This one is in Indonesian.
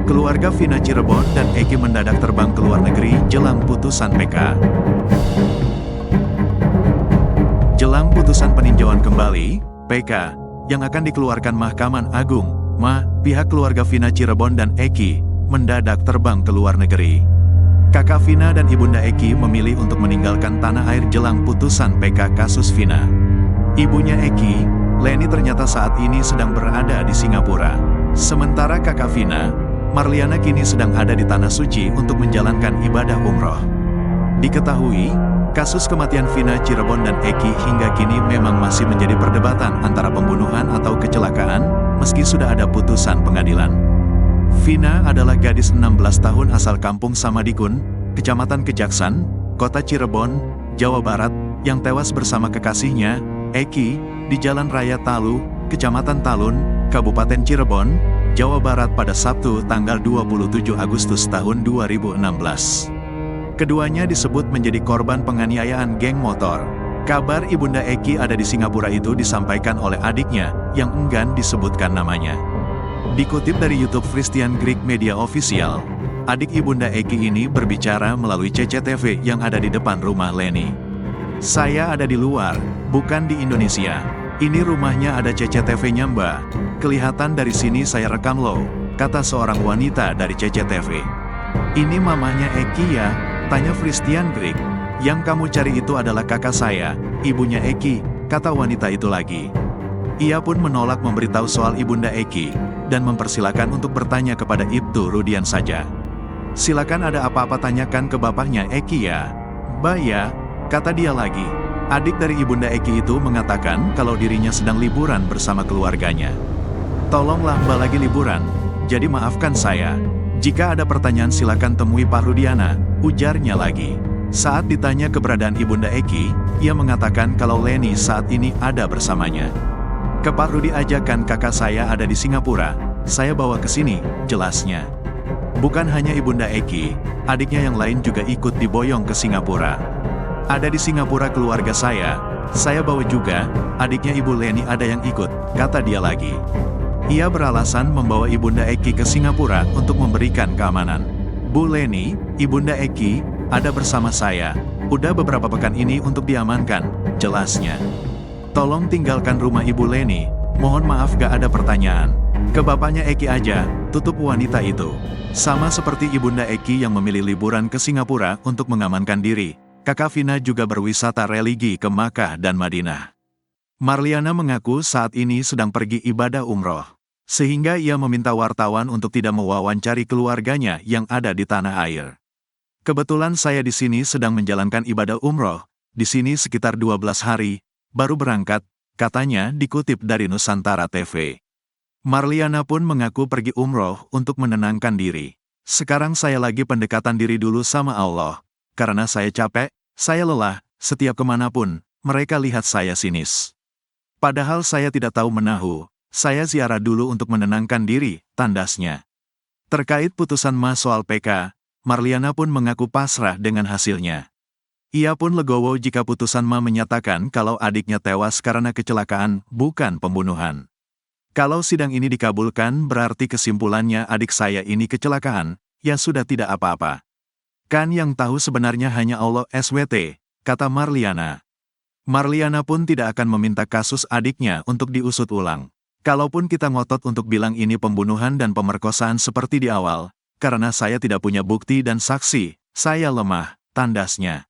Keluarga Vina Cirebon dan Eki mendadak terbang ke luar negeri jelang putusan PK. Jelang putusan peninjauan kembali, PK, yang akan dikeluarkan Mahkamah Agung, pihak keluarga Vina Cirebon dan Eki, mendadak terbang ke luar negeri. Kakak Vina dan Ibunda Eki memilih untuk meninggalkan tanah air jelang putusan PK kasus Vina. Ibunya Eki, Leni ternyata saat ini sedang berada di Singapura. Sementara kakak Vina, Marliana kini sedang ada di Tanah Suci untuk menjalankan ibadah umroh. Diketahui, kasus kematian Vina Cirebon dan Eki hingga kini memang masih menjadi perdebatan antara pembunuhan atau kecelakaan, meski sudah ada putusan pengadilan. Vina adalah gadis 16 tahun asal kampung Samadikun, Kecamatan Kejaksan, Kota Cirebon, Jawa Barat, yang tewas bersama kekasihnya, Eki, di Jalan Raya Talu, Kecamatan Talun, Kabupaten Cirebon, Jawa Barat pada Sabtu tanggal 27 Agustus tahun 2016. Keduanya disebut menjadi korban penganiayaan geng motor. Kabar Ibunda Eki ada di Singapura itu disampaikan oleh adiknya, yang enggan disebutkan namanya. Dikutip dari YouTube Christian Greek Media Official, adik Ibunda Eki ini berbicara melalui CCTV yang ada di depan rumah Leni. "Saya ada di luar, bukan di Indonesia. Ini rumahnya ada CCTV-nya mbak. Kelihatan dari sini saya rekam loh," kata seorang wanita dari CCTV. "Ini mamahnya Eki ya?" tanya Christian Greek. "Yang kamu cari itu adalah kakak saya, ibunya Eki," kata wanita itu lagi. Ia pun menolak memberitahu soal Ibunda Eki, dan mempersilakan untuk bertanya kepada Ibtu Rudian saja. "Silakan ada apa-apa tanyakan ke bapaknya Eki ya." "Bah ya," kata dia lagi. Adik dari Ibunda Eki itu mengatakan kalau dirinya sedang liburan bersama keluarganya. "Tolonglah mbak lagi liburan, jadi maafkan saya. Jika ada pertanyaan silakan temui Pak Rudiana," ujarnya lagi. Saat ditanya keberadaan Ibunda Eki, ia mengatakan kalau Leni saat ini ada bersamanya. "Ke Pak Rudi ajakan kakak saya ada di Singapura, saya bawa ke sini," jelasnya. Bukan hanya Ibunda Eki, adiknya yang lain juga ikut diboyong ke Singapura. "Ada di Singapura keluarga saya bawa juga, adiknya Ibu Leni ada yang ikut," kata dia lagi. Ia beralasan membawa Ibunda Eki ke Singapura untuk memberikan keamanan. "Bu Leni, Ibunda Eki, ada bersama saya, udah beberapa pekan ini untuk diamankan," jelasnya. "Tolong tinggalkan rumah Ibu Leni, mohon maaf gak ada pertanyaan. Ke bapaknya Eki aja," tutup wanita itu. Sama seperti Ibunda Eki yang memilih liburan ke Singapura untuk mengamankan diri, kakak Vina juga berwisata religi ke Makkah dan Madinah. Marliana mengaku saat ini sedang pergi ibadah umroh, sehingga ia meminta wartawan untuk tidak mewawancari keluarganya yang ada di tanah air. "Kebetulan saya di sini sedang menjalankan ibadah umroh, di sini sekitar 12 hari, baru berangkat," katanya dikutip dari Nusantara TV. Marliana pun mengaku pergi umroh untuk menenangkan diri. "Sekarang saya lagi pendekatan diri dulu sama Allah. Karena saya capek, saya lelah, setiap kemanapun, mereka lihat saya sinis. Padahal saya tidak tahu menahu, saya ziarah dulu untuk menenangkan diri," tandasnya. Terkait putusan soal PK, Marliana pun mengaku pasrah dengan hasilnya. Ia pun legowo jika putusan menyatakan kalau adiknya tewas karena kecelakaan, bukan pembunuhan. "Kalau sidang ini dikabulkan berarti kesimpulannya adik saya ini kecelakaan, ya sudah tidak apa-apa. Kan yang tahu sebenarnya hanya Allah SWT," kata Marliana. Marliana pun tidak akan meminta kasus adiknya untuk diusut ulang. "Kalaupun kita ngotot untuk bilang ini pembunuhan dan pemerkosaan seperti di awal, karena saya tidak punya bukti dan saksi, saya lemah," tandasnya.